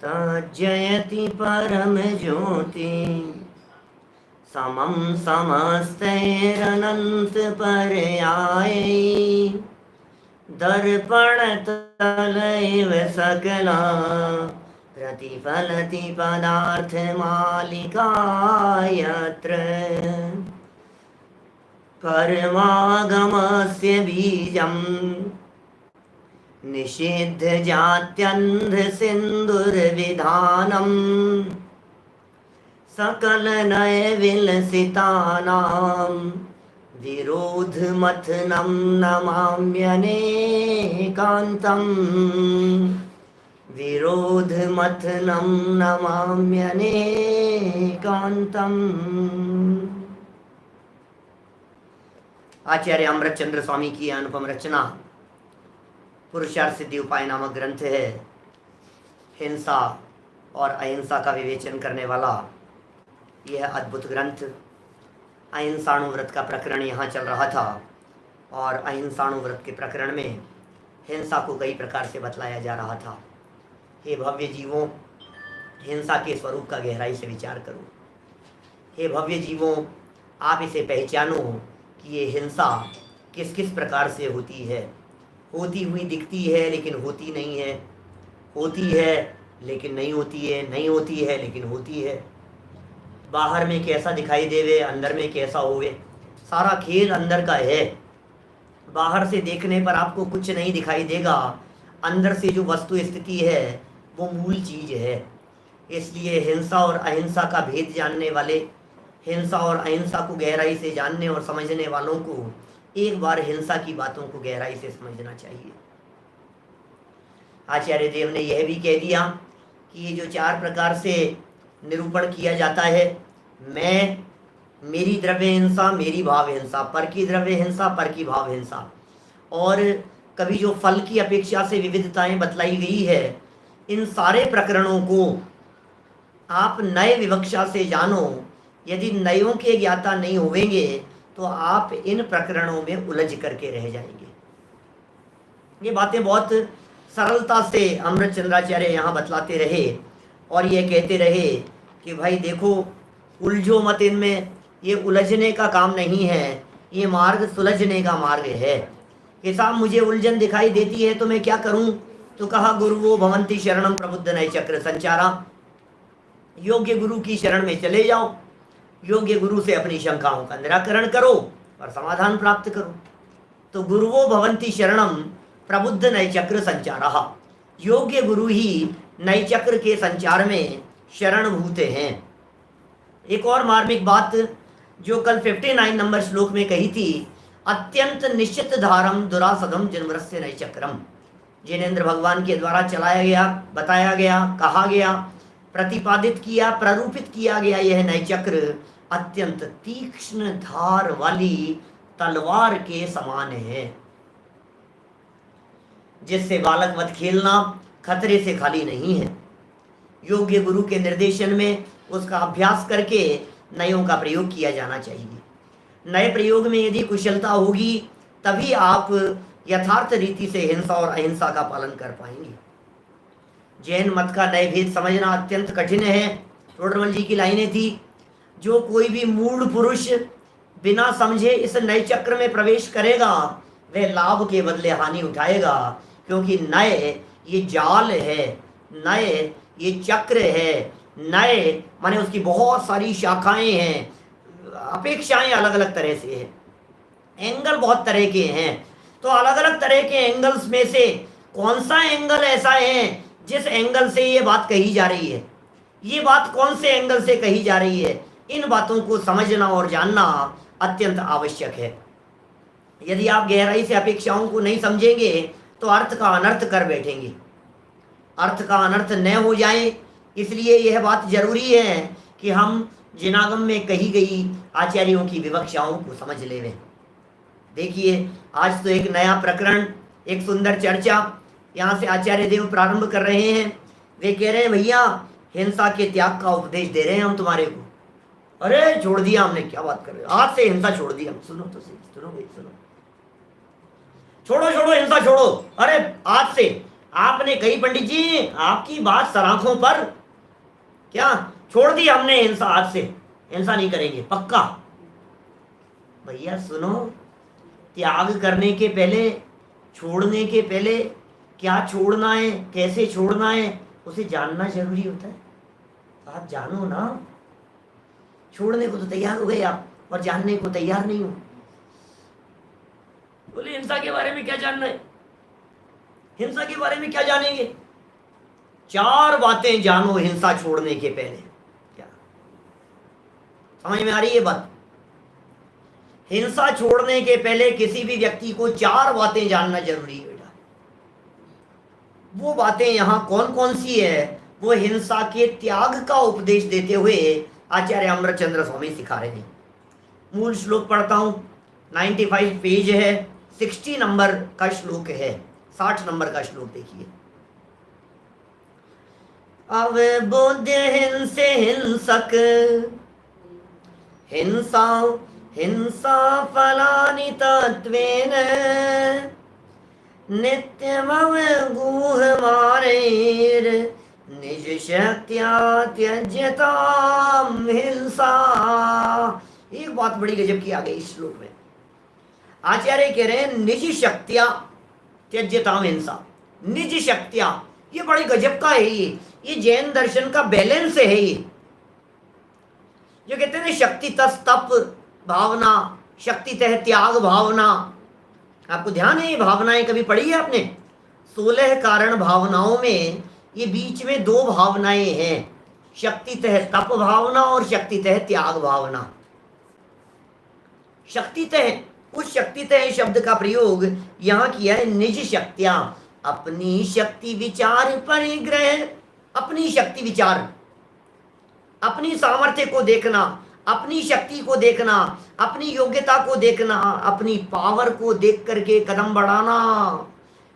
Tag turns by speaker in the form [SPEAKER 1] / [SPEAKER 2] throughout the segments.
[SPEAKER 1] तज्जयति परम ज्योति समं समस्तैरनंत पर्यायै दर्पण तलैव सकला प्रतिफलति पदार्थ मालिका यत्र कर्मागमस्य बीजम् निषिद्ध जात्यन्ध सिन्दुर्विधानम् सकल नय विलसितानां विरोधमथनं नमाम्यनेकान्तम् विरोधमथनं नमाम्यनेकान्तम्। आचार्य अमृतचंद्र स्वामी की अनुपम रचना पुरुषार्थ सिद्धि उपाय नामक ग्रंथ है। हिंसा और अहिंसा का विवेचन करने वाला यह अद्भुत ग्रंथ। अहिंसाणुव्रत का प्रकरण यहाँ चल रहा था और अहिंसाणुव्रत के प्रकरण में हिंसा को कई प्रकार से बतलाया जा रहा था। हे भव्य जीवों, हिंसा के स्वरूप का गहराई से विचार करो। हे भव्य जीवों, आप इसे पहचानो कि ये हिंसा किस किस प्रकार से होती है। होती हुई दिखती है लेकिन होती नहीं है, होती है लेकिन नहीं होती है, नहीं होती है लेकिन होती है। बाहर में कैसा दिखाई देवे, अंदर में कैसा होवे, सारा खेल अंदर का है। बाहर से देखने पर आपको कुछ नहीं दिखाई देगा, अंदर से जो वस्तु स्थिति है वो मूल चीज़ है। इसलिए हिंसा और अहिंसा का भेद जानने वाले, हिंसा और अहिंसा को गहराई से जानने और समझने वालों को एक बार हिंसा की बातों को गहराई से समझना चाहिए। आचार्य देव ने यह भी कह दिया कि ये जो चार प्रकार से निरूपण किया जाता है, मैं, मेरी द्रव्य हिंसा, मेरी भाव हिंसा, पर की द्रव्य हिंसा, पर की भाव हिंसा, और कभी जो फल की अपेक्षा से विविधताएं बतलाई गई है, इन सारे प्रकरणों को आप नए विवक्षा से जानो। यदि नयों के ज्ञाता नहीं होवेंगे तो आप इन प्रकरणों में उलझ करके रह जाएंगे। ये बातें बहुत सरलता से अमृतचंद्राचार्य यहाँ बतलाते रहे और ये कहते रहे कि भाई देखो, उलझो मत इनमें, ये उलझने का काम नहीं है, ये मार्ग सुलझने का मार्ग है। कि साहब मुझे उलझन दिखाई देती है तो मैं क्या करूं? तो कहा गुरुवो भवन्ति शरणम प्रबुद्ध नय चक्र संचारा। योग्य गुरु की शरण में चले जाओ, योग्य गुरु से अपनी शंकाओं का निराकरण करो और समाधान प्राप्त करो। तो गुरुवो भवन्ति शरणम प्रबुद्ध नय चक्र संचारा, योग्य गुरु ही नय चक्र के संचार में शरणभूत हैं। एक और मार्मिक बात जो कल 59 नंबर श्लोक में कही थी, अत्यंत निश्चित धारम दुरासदम जन्मरस्य नय चक्रम। जिनेन्द्र भगवान के द्वारा चलाया गया, बताया गया, कहा गया, प्रतिपादित किया, प्रारूपित किया गया यह नय चक्र अत्यंत तीक्ष्ण धार वाली तलवार के समान है, जिससे बालक वध खेलना खतरे से खाली नहीं है। योग्य गुरु के निर्देशन में उसका अभ्यास करके नयों का प्रयोग किया जाना चाहिए। नए प्रयोग में यदि कुशलता होगी तभी आप यथार्थ रीति से हिंसा और अहिंसा का पालन कर पाएंगे। जैन मत का नए भेद समझना अत्यंत कठिन है। टोडरमल जी की लाइनें थी, जो कोई भी मूढ़ पुरुष बिना समझे इस नए चक्र में प्रवेश करेगा वह लाभ के बदले हानि उठाएगा, क्योंकि नए ये जाल है, नए ये चक्र है, नए माने उसकी बहुत सारी शाखाएं हैं, अपेक्षाएं अलग अलग तरह से है, एंगल बहुत तरह के हैं। तो अलग अलग तरह के एंगल्स में से कौन सा एंगल ऐसा है जिस एंगल से ये बात कही जा रही है, ये बात कौन से एंगल से कही जा रही है, इन बातों को समझना और जानना अत्यंत आवश्यक है। यदि आप गहराई से अपेक्षाओं को नहीं समझेंगे तो अर्थ का अनर्थ कर बैठेंगे, अर्थ का अनर्थ न हो जाए, इसलिए यह बात जरूरी है कि हम जिनागम में कही गई आचार्यों की विवक्षाओं को समझ लेवें। देखिए, आज तो एक नया प्रकरण, एक सुंदर चर्चा यहाँ से आचार्य देव प्रारंभ कर रहे हैं। वे कह रहे हैं, भैया हिंसा के त्याग का उपदेश दे रहे हैं हम तुम्हारे को। अरे छोड़ दिया हमने, क्या बात कर रहे हो, आज से हिंसा छोड़ दी हम। सुनो तो सही, सुनो भाई सुनो, छोड़ो छोड़ो हिंसा छोड़ो, अरे आज से आपने कही पंडित जी, आपकी बात सराखों पर, क्या छोड़ दी हमने हिंसा, आज से हिंसा नहीं करेंगे पक्का। भैया सुनो, त्याग करने के पहले, छोड़ने के पहले क्या छोड़ना है, कैसे छोड़ना है, उसे जानना जरूरी होता है। आप जानो ना, छोड़ने को तो तैयार हो गए आप और जानने को तैयार नहीं हो। बोले हिंसा के बारे में क्या जानना है, हिंसा के बारे में क्या जानेंगे? 4 बातें जानो हिंसा छोड़ने के पहले। क्या समझ में आ रही है बात? हिंसा छोड़ने के पहले किसी भी व्यक्ति को 4 बातें जानना जरूरी है बेटा। वो बातें यहां कौन कौन सी है, वो हिंसा के त्याग का उपदेश देते हुए आचार्य अमृतचंद्र स्वामी सिखा रहे हैं। मूल श्लोक पढ़ता हूं, 95 पेज है, 60 नंबर का श्लोक है, 60 नंबर का श्लोक देखिए। अवबुद्ध हिंसे हिंसक, हिंसा हिंसा फलानि तत्वेन, नित्यमवगूहमानैर् निज शक्त्या त्यज्यताम हिंसा। एक बात बड़ी गजब की आ गई इस श्लोक में। आचार्य कह रहे हैं निज शक्त्या त्यज्यताम हिंसा। निज शक्त्या, ये बड़ी गजब का है। ये जैन दर्शन का बैलेंस है। ये जो कहते हैं शक्ति तस तप भावना, शक्ति तह त्याग भावना, आपको ध्यान है ये भावनाएं कभी पढ़ी है आपने? 16 कारण भावनाओं में ये बीच में 2 भावनाएं हैं, शक्ति तह तप भावना और शक्ति तह त्याग भावना। शक्ति तह, उस शक्ति तह शब्द का प्रयोग यहां किया है निज शक्तियां, अपनी शक्ति विचार परिग्रह। अपनी शक्ति विचार, अपनी सामर्थ्य को देखना, अपनी शक्ति को देखना, अपनी योग्यता को देखना, अपनी पावर को देख करके कदम बढ़ाना।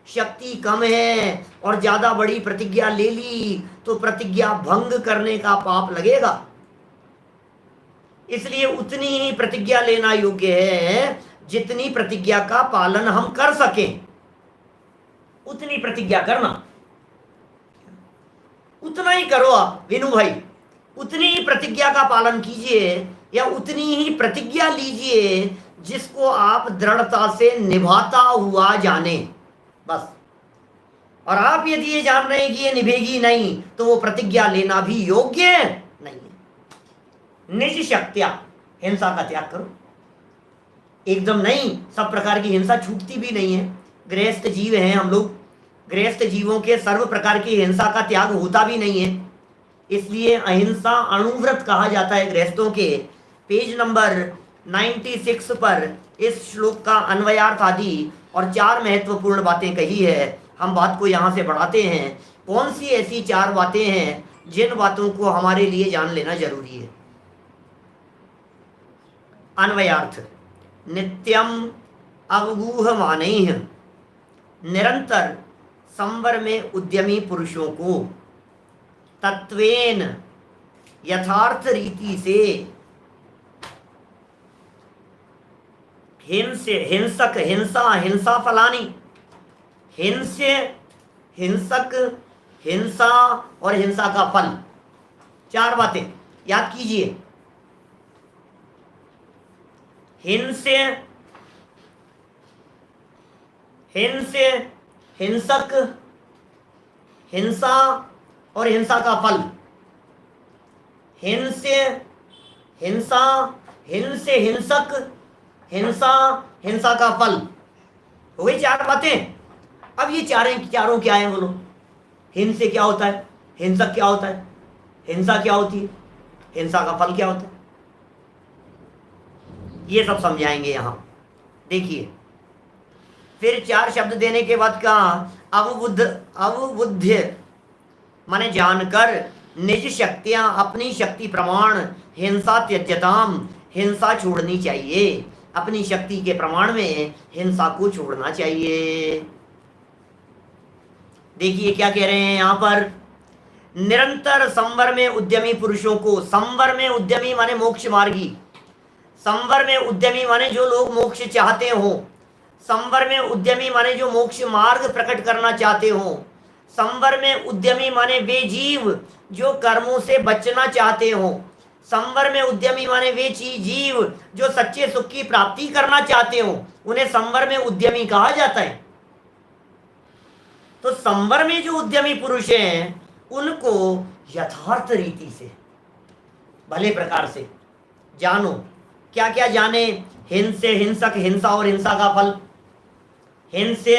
[SPEAKER 1] शक्ति कम है और ज्यादा बड़ी प्रतिज्ञा ले ली तो प्रतिज्ञा भंग करने का पाप लगेगा। इसलिए उतनी ही प्रतिज्ञा लेना योग्य है जितनी प्रतिज्ञा का पालन हम कर सकें, उतनी प्रतिज्ञा करना। उतना ही करो आप विनू भाई, उतनी ही प्रतिज्ञा का पालन कीजिए या उतनी ही प्रतिज्ञा लीजिए जिसको आप दृढ़ता से निभाता हुआ जाने, बस। और आप यदि ये जान रहे हैं कि ये निभेगी नहीं तो वो प्रतिज्ञा लेना भी योग्य नहीं है। निज शक्तिया, हिंसा का त्याग करो। एकदम नहीं, सब प्रकार की हिंसा छूटती भी नहीं है। गृहस्थ जीव हैं हम लोग, गृहस्थ जीवों के सर्व प्रकार की हिंसा का त्याग होता भी नहीं है। इसलिए अहिंसा अणुव्रत कहा जाता है गृहस्थों के। पेज नंबर 96 पर इस श्लोक का अन्वयार्थ आदि और 4 महत्वपूर्ण बातें कही है। हम बात को यहाँ से बढ़ाते हैं। कौन सी ऐसी 4 बातें हैं जिन बातों को हमारे लिए जान लेना जरूरी है? अन्वयार्थ, नित्यम अवगूहमानैः, निरंतर संवर में उद्यमी पुरुषों को, तत्वेन यथार्थ रीति से, हिंसक हिंसा हिंसा फलानी, हिंस्य हिंसक हिंसा और हिंसा का फल। 4 बातें याद कीजिए। हिंस्य हिंस्य हिंसक हिंसा और हिंसा का फल। हिंस्य हिंसा हिंस्य हिंसक हिंसा हिंसा का फल। हो गई 4 बातें। अब ये चारों क्या है बोलो? हिंसे क्या होता है, हिंसक क्या होता है, हिंसा क्या होती है, हिंसा का फल क्या होता है, ये सब समझाएंगे यहां। देखिए, फिर 4 शब्द देने के बाद कहा अवबुद्ध माने जानकर, निज शक्तियां अपनी शक्ति प्रमाण, हिंसा त्यज्यताम हिंसा छोड़नी चाहिए। अपनी शक्ति के प्रमाण में हिंसा को छोड़ना चाहिए। देखिए क्या कह रहे हैं यहां पर, निरंतर संवर में उद्यमी पुरुषों को। संवर में उद्यमी माने मोक्ष मार्गी, संवर में उद्यमी माने जो लोग मोक्ष चाहते हो, संवर में उद्यमी माने जो मोक्ष मार्ग प्रकट करना चाहते हो, संवर में उद्यमी माने वे जीव जो कर्मों से बचना चाहते हो। संवर में उद्यमी माने वे जीव जो सच्चे सुख की प्राप्ति करना चाहते हो, उन्हें संवर में उद्यमी कहा जाता है। तो संवर में जो उद्यमी पुरुष हैं उनको यथार्थ रीति से भले प्रकार से जानो। क्या क्या जाने? हिंसे हिंसक, हिंसा और हिंसा का फल। हिंसे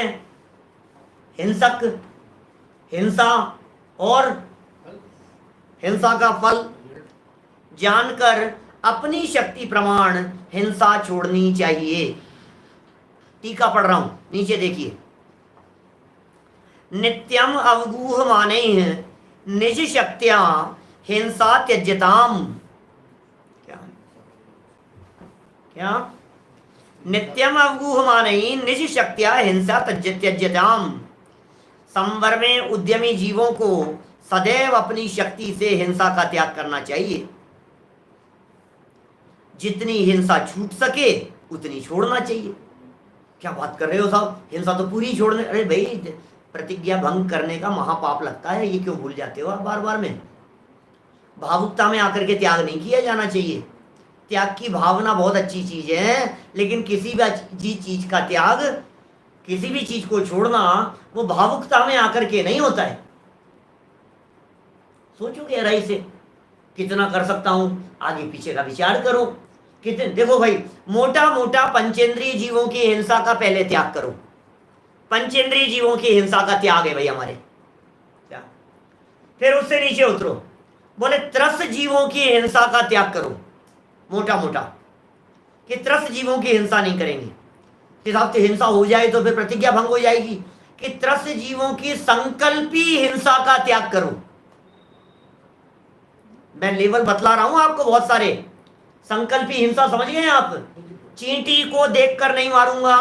[SPEAKER 1] हिंसक, हिंसा और हिंसा का फल जानकर अपनी शक्ति प्रमाण हिंसा छोड़नी चाहिए। टीका पढ़ रहा हूं, नीचे देखिए। नित्यम अवगूह माने निज शक्त्या हिंसा त्यज्यताम। क्या क्या? नित्यम अवगूह माने निज शक्त्या हिंसा त्यज्यताम। संवर में उद्यमी जीवों को सदैव अपनी शक्ति से हिंसा का त्याग करना चाहिए। जितनी हिंसा छूट सके उतनी छोड़ना चाहिए। क्या बात कर रहे हो साहब, हिंसा तो पूरी छोड़ने? अरे भाई, प्रतिज्ञा भंग करने का महापाप लगता है, ये क्यों भूल जाते हो आप बार बार में? भावुकता में आकर के त्याग नहीं किया जाना चाहिए। त्याग की भावना बहुत अच्छी चीज है, लेकिन किसी भी चीज का त्याग, किसी भी चीज को छोड़ना वो भावुकता में आकर के नहीं होता है। सोचो गहराई से, कितना कर सकता हूं, आगे पीछे का विचार करो। कितने, देखो भाई, मोटा मोटा पंचेंद्रिय जीवों की हिंसा का पहले त्याग करो। पंचेंद्रिय जीवों की हिंसा का त्याग है भाई हमारे। क्या? फिर उससे नीचे उतरो, बोले त्रस्त जीवों की हिंसा का त्याग करो। मोटा मोटा कि त्रस्त जीवों की हिंसा नहीं करेंगे। हिसाब से हिंसा हो जाए तो फिर प्रतिज्ञा भंग हो जाएगी। कि त्रस्त जीवों की संकल्पी हिंसा का त्याग करो। मैं लेवल बतला रहा हूं आपको बहुत सारे। संकल्पी हिंसा समझ गए आप? चींटी को देखकर नहीं मारूंगा।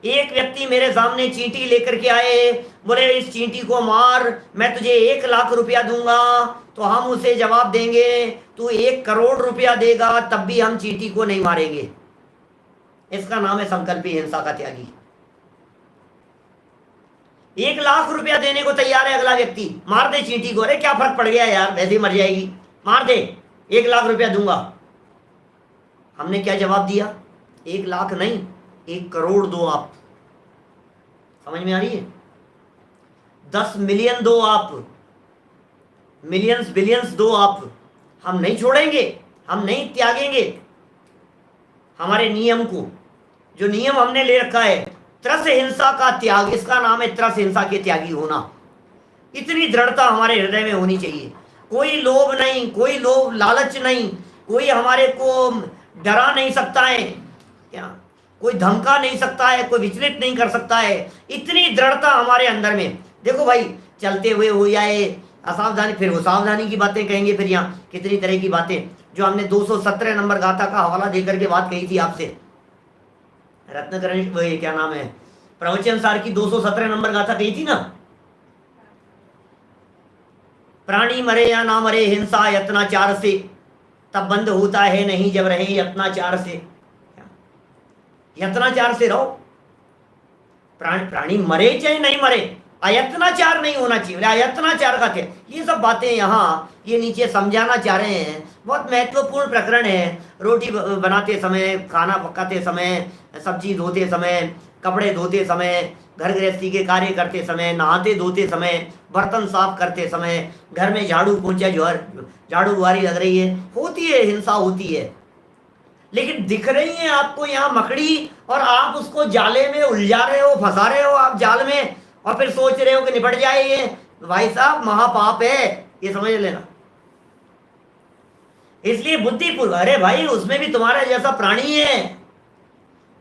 [SPEAKER 1] एक व्यक्ति मेरे सामने चींटी लेकर के आए, बोले इस चींटी को मार, मैं तुझे 1 लाख रुपया दूंगा। तो हम उसे जवाब देंगे तू 1 करोड़ रुपया देगा तब भी हम चींटी को नहीं मारेंगे। इसका नाम है संकल्पी हिंसा का त्यागी। 1 लाख रुपया देने को तैयार है अगला व्यक्ति, मार दे चींटी को। अरे क्या फर्क पड़ गया यार, वैसे ही मर जाएगी, मार दे, 1 लाख रुपया दूंगा। हमने क्या जवाब दिया? 1 लाख नहीं, 1 करोड़ दो आप। समझ में आ रही है? 10 मिलियन दो आप, मिलियंस बिलियंस दो आप। हम नहीं छोड़ेंगे, हम नहीं त्यागेंगे हमारे नियम को। जो नियम हमने ले रखा है, त्रस हिंसा का त्याग, इसका नाम है त्रस हिंसा के त्यागी होना। इतनी दृढ़ता हमारे हृदय में होनी चाहिए। कोई लोभ नहीं, कोई लोभ लालच नहीं, कोई हमारे को डरा नहीं सकता है, क्या कोई धमका नहीं सकता है, कोई विचलित नहीं कर सकता है। इतनी दृढ़ता हमारे अंदर में। देखो भाई, चलते हुए हो जाए असावधानी, फिर वो सावधानी की बातें कहेंगे। फिर यहाँ कितनी तरह की बातें, जो हमने 217 नंबर गाथा का हवाला देकर के बात कही थी आपसे, रत्नकरण, वो क्या नाम है, प्रवचन सार की 217 नंबर गाथा कही थी ना। प्राणी मरे या ना मरे हिंसा यत्नाचार से, तब बंद होता है नहीं जब रहे यत्नाचार से। यत्नाचार से रहो। प्राणी मरे चाहे नहीं मरे, अयत्नाचार नहीं होना चाहिए। अयत्नाचार का क्या, ये सब बातें यहाँ ये नीचे समझाना चाह रहे हैं। बहुत महत्वपूर्ण प्रकरण है। रोटी बनाते समय, खाना पकाते समय, सब्जी धोते समय, कपड़े धोते समय, घर गृहस्थी के कार्य करते समय, नहाते धोते समय, बर्तन साफ करते समय, घर में झाड़ू पोंछा झाड़ू बुहारी लग रही है, होती है हिंसा, होती है। लेकिन दिख रही है आपको यहाँ मकड़ी, और आप उसको जाले में उलझा रहे हो, फंसा रहे हो आप जाल में, और फिर सोच रहे हो कि निपट जाए ये। भाई साहब, महापाप है, ये समझ लेना। इसलिए बुद्धिपूर्वक, अरे भाई उसमें भी तुम्हारा जैसा प्राणी है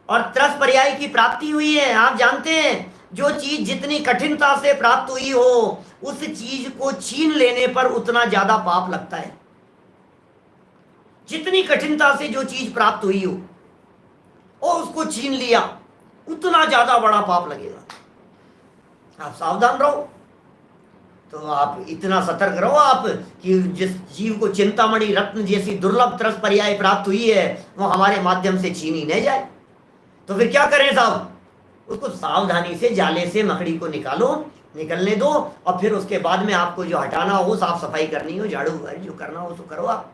[SPEAKER 1] और त्रस पर्याय की प्राप्ति हुई है। आप जानते हैं, जो चीज जितनी कठिनता से प्राप्त हुई हो, उस चीज को छीन लेने पर उतना ज्यादा पाप लगता है। जितनी कठिनता से जो चीज प्राप्त हुई हो और उसको छीन लिया, उतना ज्यादा बड़ा पाप लगेगा। आप सावधान रहो। तो आप इतना सतर्क रहो आप कि जिस जीव को चिंतामणि रत्न जैसी दुर्लभ त्रस पर्याय प्राप्त हुई है, वो हमारे माध्यम से छीनी नहीं जाए। तो फिर क्या करें साहब? उसको सावधानी से जाले से मकड़ी को निकालो निकलने दो, और फिर उसके बाद में आपको जो हटाना हो, साफ सफाई करनी हो, झाड़ू जो करना हो तो करो आप,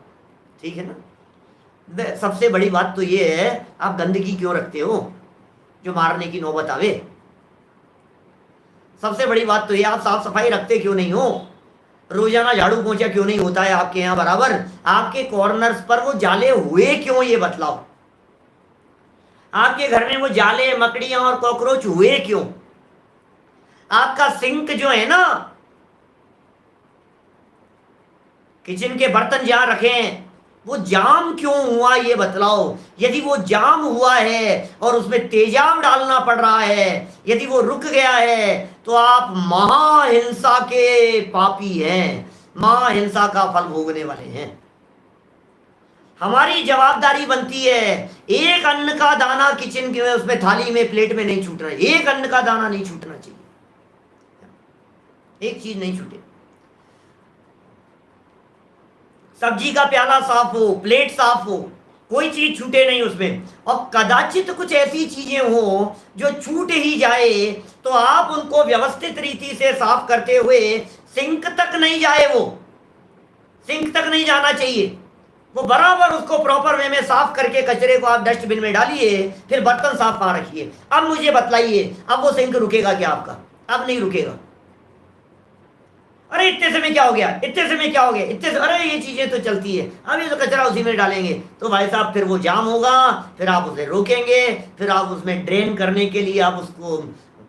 [SPEAKER 1] ठीक है ना। सबसे बड़ी बात तो ये है, आप गंदगी क्यों रखते हो जो मारने की नौबत आवे। सबसे बड़ी बात तो ये, आप साफ सफाई रखते क्यों नहीं हो, रोजाना झाड़ू पोंछा क्यों नहीं होता है आपके यहाँ बराबर, आपके कॉर्नर्स पर वो जाले हुए क्यों, ये बतलाओ। आपके घर में वो जाले, मकड़ियां और कॉकरोच हुए क्यों। आपका सिंक जो है ना, किचन के बर्तन जहां रखे हैं, वो जाम क्यों हुआ ये बतलाओ। यदि वो जाम हुआ है और उसमें तेजाब डालना पड़ रहा है, यदि वो रुक गया है, तो आप महाहिंसा के पापी हैं, महाहिंसा का फल भोगने वाले हैं। हमारी जवाबदारी बनती है, एक अन्न का दाना किचन के उसमें थाली में प्लेट में नहीं छूटना, एक अन्न का दाना नहीं छूटना चाहिए, एक चीज नहीं छूटे। सब्जी का प्याला साफ हो, प्लेट साफ हो, कोई चीज छूटे नहीं उसमें। और कदाचित कुछ ऐसी चीजें हो जो छूट ही जाए, तो आप उनको व्यवस्थित रीति से साफ करते हुए, सिंक तक नहीं जाए, वो सिंक तक नहीं जाना चाहिए, वो बराबर उसको प्रॉपर वे में साफ करके कचरे को आप डस्टबिन में डालिए, फिर बर्तन साफ कहाँ रखिए। अब मुझे बतलाइए, अब वो सिंक रुकेगा क्या आपका? अब नहीं रुकेगा। अरे इतने समय क्या हो गया, इतने समय क्या हो गया, इतने अरे ये चीजें तो चलती है, अब ये तो कचरा उसी में डालेंगे, तो भाई साहब फिर वो जाम होगा, फिर आप उसे रोकेंगे, फिर आप उसमें ड्रेन करने के लिए आप उसको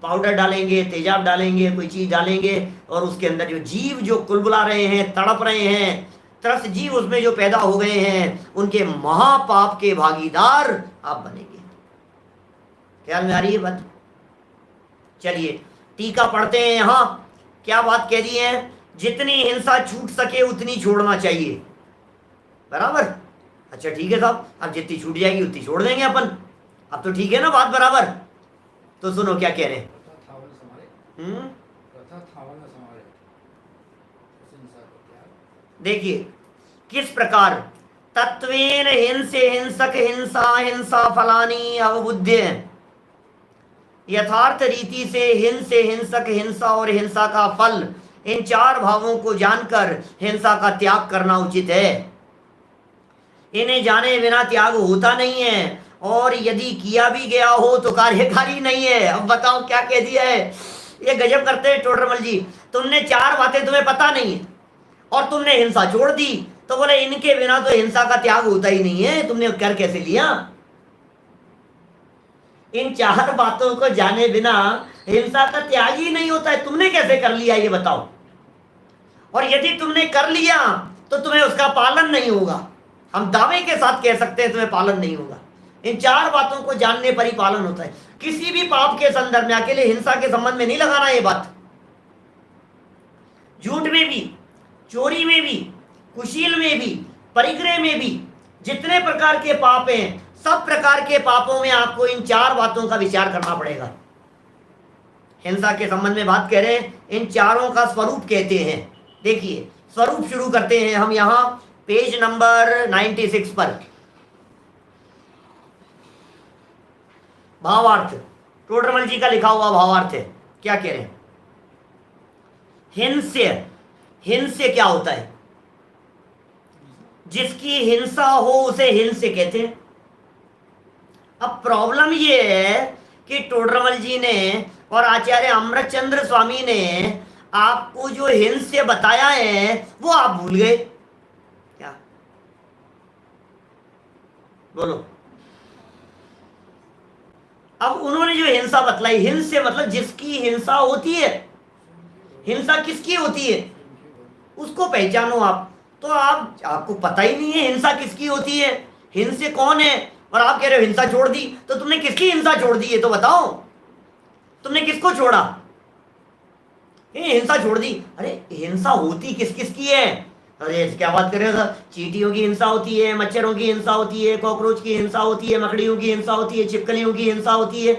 [SPEAKER 1] पाउडर डालेंगे, तेजाब डालेंगे, कोई चीज डालेंगे, और उसके अंदर जो जीव जो कुलबुला रहे हैं, तड़प रहे हैं, त्रस्त जीव उसमें जो पैदा हो गए हैं, उनके महापाप के भागीदार आप बनेंगे। ख्याल में आ रही है बात? चलिए टीका पढ़ते हैं। यहां क्या बात कह दी है, जितनी हिंसा छूट सके उतनी छोड़ना चाहिए, बराबर। अच्छा ठीक है साहब, अब जितनी छूट जाएगी उतनी छोड़ देंगे अपन, अब तो ठीक है ना बात बराबर। तो सुनो क्या कह रहे हैं। देखिए किस प्रकार तत्वेन हिंसे हिंसक हिंसा हिंसा फलानी अवबुद्ध्य, यथार्थ रीति से हिंसे हिंसक हिंसा और हिंसा का फल, इन चार भावों को जानकर हिंसा का त्याग करना उचित है। इन्हें जाने बिना त्याग होता नहीं है, और यदि किया भी गया हो तो कार्यकारी नहीं है। अब बताओ क्या कह दिया है, ये गजब करते हैं टोडरमल जी। तुमने चार बातें तुम्हें पता नहीं है और तुमने हिंसा छोड़ दी, तो बोले इनके बिना तो हिंसा का त्याग होता ही नहीं है, तुमने कर कैसे लिया। इन चार बातों को जाने बिना हिंसा का त्याग ही नहीं होता है, तुमने कैसे कर लिया ये बताओ। और यदि तुमने कर लिया तो तुम्हें उसका पालन नहीं होगा, हम दावे के साथ कह सकते हैं तुम्हें पालन नहीं होगा। इन चार बातों को जानने पर ही पालन होता है। किसी भी पाप के संदर्भ में, अकेले हिंसा के संबंध में नहीं लगाना ये बात। झूठ में भी, चोरी में भी, कुशील में भी, परिग्रह में भी, जितने प्रकार के पाप हैं, सब प्रकार के पापों में आपको इन चार बातों का विचार करना पड़ेगा। हिंसा के संबंध में बात कह रहे हैं, इन चारों का स्वरूप कहते हैं। देखिए स्वरूप शुरू करते हैं हम यहां पेज नंबर 96 पर। भावार्थ, टोडरमल जी का लिखा हुआ भावार्थ है। क्या कह रहे हैं, हिंस्य, हिंस्य क्या होता है? जिसकी हिंसा हो उसे हिंस्य कहते हैं। अब प्रॉब्लम ये है कि टोडरमल जी ने और आचार्य अमृतचंद्र स्वामी ने आपको जो हिंस्य बताया है वो आप भूल गए क्या? बोलो। अब उन्होंने जो हिंसा बतलाई, हिंस्य मतलब जिसकी हिंसा होती है। हिंसा किसकी होती है उसको पहचानो आप। तो आपको पता ही नहीं है हिंसा किसकी होती है, हिंस्य कौन है, और आप कह रहे हो हिंसा छोड़ दी। तो तुमने किसकी हिंसा छोड़ दी है तो बताओ, तुमने किसको छोड़ा? हिंसा छोड़ दी। अरे हिंसा होती किस किस की है? अरे क्या बात कर रहे हो? चींटियों की हिंसा होती है, मच्छरों की हिंसा होती है, कॉकरोच की हिंसा होती है, मकड़ियों की हिंसा होती है, छिपकलियों की हिंसा होती है,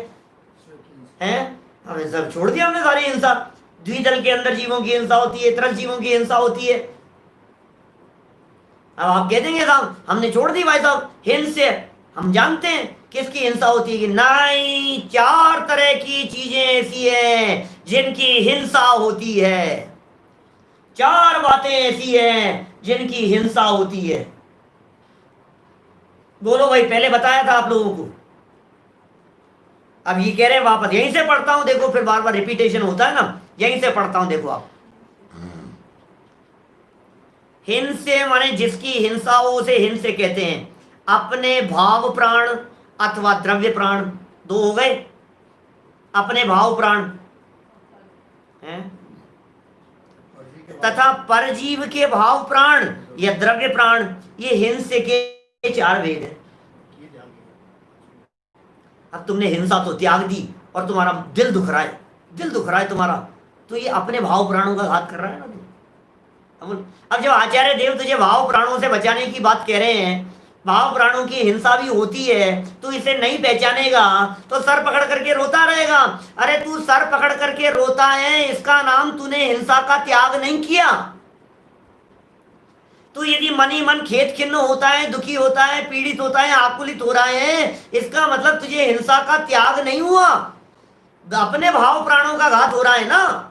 [SPEAKER 1] हैं? हमने सब छोड़ दिया, हमने सारी हिंसा। द्विदल के अंदर जीवों की हिंसा होती है, त्रस्त जीवों की हिंसा होती है। अब आप कह देंगे साहब हमने छोड़ दी भाई साहब हिंस्य, हम जानते हैं किसकी हिंसा होती है? नहीं, 4 तरह की चीजें ऐसी हैं जिनकी हिंसा होती है। 4 बातें ऐसी हैं जिनकी हिंसा होती है। बोलो भाई, पहले बताया था आप लोगों को, अब ये कह रहे हैं वापस यहीं से पढ़ता हूं। देखो फिर बार बार रिपीटेशन होता है ना, यहीं से पढ़ता हूं। देखो आप, हिंसे माने जिसकी हिंसा हो उसे हिंसे कहते हैं। अपने भाव प्राण अथवा द्रव्य प्राण, 2 हो गए। अपने भाव प्राण हैं तथा परजीव के भाव प्राण या द्रव्य प्राण, ये हिंसे के 4 भेद हैं। अब तुमने हिंसा तो त्याग दी और तुम्हारा दिल दुख रहा है, दिल दुख रहा है तुम्हारा, तो ये अपने भाव प्राणों का घात कर रहा है ना। अब जब आचार्य देव तुझे भाव प्राणों से बचाने की बात कह रहे हैं, भाव प्राणों की हिंसा भी होती है, तो इसे नहीं पहचानेगा तो सर पकड़ करके रोता रहेगा। अरे तू सर पकड़ करके रोता है, इसका नाम तूने हिंसा का त्याग नहीं किया। तो यदि मन ही मन खेत खिन्न होता है, दुखी होता है, पीड़ित होता है, आकुलित हो रहा है, इसका मतलब तुझे हिंसा का त्याग नहीं हुआ, अपने भाव प्राणों का घात हो रहा है ना।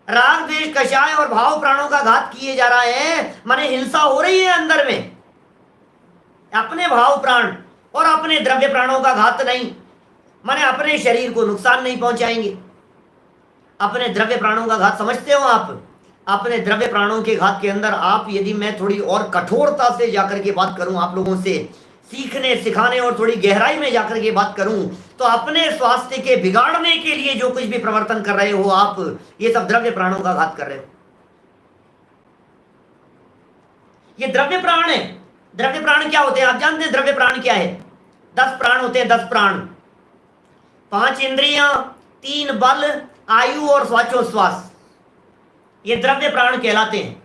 [SPEAKER 1] राग द्वेष कषाय और भाव प्राणों का घात किए जा रहा है, माने हिंसा हो रही है अंदर में। अपने भाव प्राण और अपने द्रव्य प्राणों का घात नहीं, माने अपने शरीर को नुकसान नहीं पहुंचाएंगे। अपने द्रव्य प्राणों का घात समझते हो आप? अपने द्रव्य प्राणों के घात के अंदर आप, यदि मैं थोड़ी और कठोरता से जाकर के बात करूं आप लोगों से, सीखने सिखाने और थोड़ी गहराई में जाकर के बात करूं, तो अपने स्वास्थ्य के बिगाड़ने के लिए जो कुछ भी प्रवर्तन कर रहे हो आप, ये सब द्रव्य प्राणों का घात कर रहे हो। ये द्रव्य प्राण है। द्रव्य प्राण क्या होते हैं आप जानते हैं? द्रव्य प्राण क्या है? 10 प्राण होते हैं, 10 प्राण। 5 इंद्रियां, 3 बल, आयु और स्वाचोश्वास, ये द्रव्य प्राण कहलाते हैं।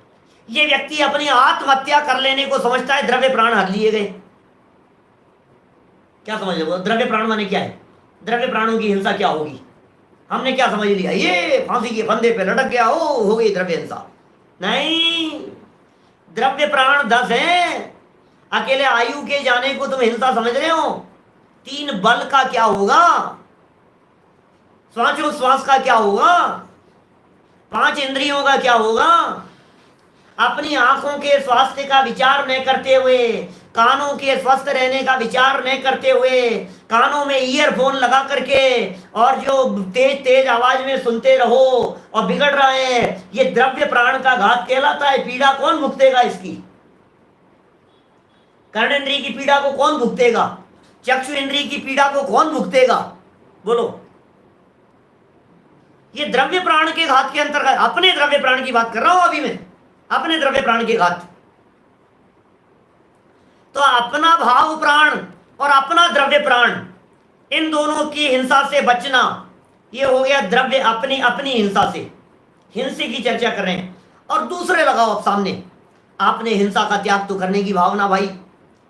[SPEAKER 1] ये व्यक्ति अपनी आत्महत्या कर लेने को समझता है, द्रव्य प्राण हर लिए गए। क्या समझ लो द्रव्य प्राण माने क्या है? द्रव्य प्राणों की हिंसा क्या होगी? हमने क्या समझ लिया, ये फांसी के फंदे पे लटक गया हो गई द्रव्य हिंसा। नहीं, द्रव्य प्राण 10 हैं। अकेले आयु के जाने को तुम हिंसा समझ रहे हो? 3 बल का क्या होगा? श्वास का क्या होगा? 5 इंद्रियों का क्या होगा? अपनी आंखों के स्वास्थ्य का विचार न करते हुए, कानों के स्वस्थ रहने का विचार न करते हुए, कानों में ईयरफोन लगा करके और जो तेज तेज आवाज में सुनते रहो और बिगड़ रहे हैं, ये द्रव्य प्राण का घात कहलाता है। पीड़ा कौन भुगतेगा इसकी? कर्णेंद्रिय की पीड़ा को कौन भुगतेगा? चक्षु इंद्रिय की पीड़ा को कौन भुगतेगा? बोलो। ये द्रव्य प्राण के घात के अंतर्गत, अपने द्रव्य प्राण की बात कर रहा हूं अभी मैं, अपने द्रव्य प्राण के घात। तो अपना भाव प्राण और अपना द्रव्य प्राण, इन दोनों की हिंसा से बचना, ये हो गया द्रव्य अपनी अपनी हिंसा से। हिंसे की चर्चा कर रहे हैं और दूसरे लगाओ आप सामने। आपने हिंसा का त्याग तो करने की भावना भाई,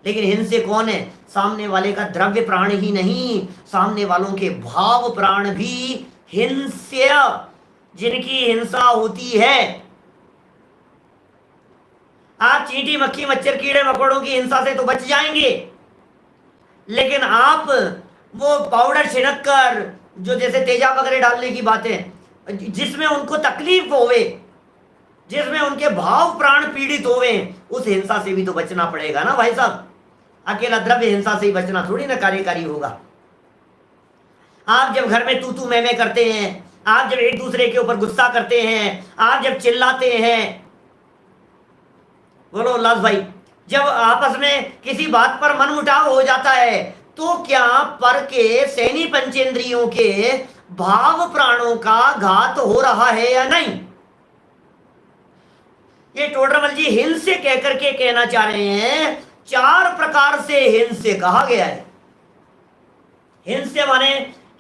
[SPEAKER 1] लेकिन हिंसे कौन है? सामने वाले का द्रव्य प्राण ही नहीं, सामने वालों के भाव प्राण भी हिंस्य, जिनकी हिंसा होती है। आप चींटी मक्खी मच्छर कीड़े मकोड़ों की हिंसा से तो बच जाएंगे, लेकिन आप वो पाउडर छिड़क कर, जो जैसे तेजाब वगैरह डालने की बातें, जिसमें उनको तकलीफ होवे, जिसमें उनके भाव प्राण पीड़ित होवे, उस हिंसा से भी तो बचना पड़ेगा ना भाई साहब। अकेला द्रव्य हिंसा से ही बचना थोड़ी ना कार्यकारी होगा। आप जब घर में तू मैं करते हैं, आप जब एक दूसरे के ऊपर गुस्सा करते हैं, आप जब चिल्लाते हैं, बोलो उल्लास भाई, जब आपस में किसी बात पर मनमुटाव हो जाता है, तो क्या पर के सैनी पंचेंद्रियों के भाव प्राणों का घात हो रहा है या नहीं? ये टोडरमल जी हिंसे कह करके कहना चाह रहे हैं, 4 प्रकार से हिंसे कहा गया है। हिंसे माने,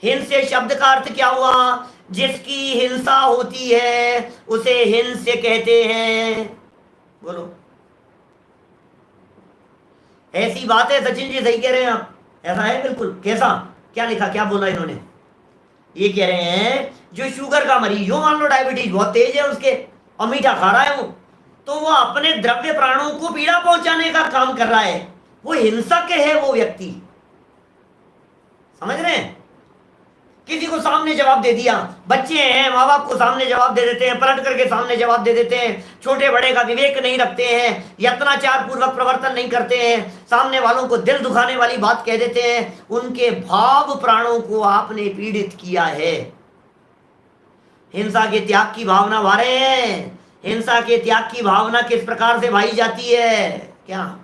[SPEAKER 1] हिंसे शब्द का अर्थ क्या हुआ? जिसकी हिंसा होती है उसे हिंसे कहते हैं। बोलो, ऐसी बात है सचिन जी, सही कह रहे हैं आप, ऐसा है बिल्कुल। कैसा, क्या लिखा, क्या बोला इन्होंने? ये कह रहे हैं जो शुगर का मरीज हो, मान लो डायबिटीज बहुत तेज है उसके और मीठा खा रहा है वो, तो वो अपने द्रव्य प्राणों को पीड़ा पहुंचाने का काम कर रहा है, वो हिंसक है वो व्यक्ति। समझ रहे हैं? किसी को सामने जवाब दे दिया, बच्चे हैं माँ बाप को सामने जवाब दे देते हैं, पलट करके सामने जवाब दे देते हैं, छोटे बड़े का विवेक नहीं रखते हैं, यत्नाचार पूर्वक प्रवर्तन नहीं करते हैं, सामने वालों को दिल दुखाने वाली बात कह देते हैं, उनके भाव प्राणों को आपने पीड़ित किया है। हिंसा के त्याग की भावना भा रहे हैं। हिंसा के त्याग की भावना किस प्रकार से भाई जाती है? क्या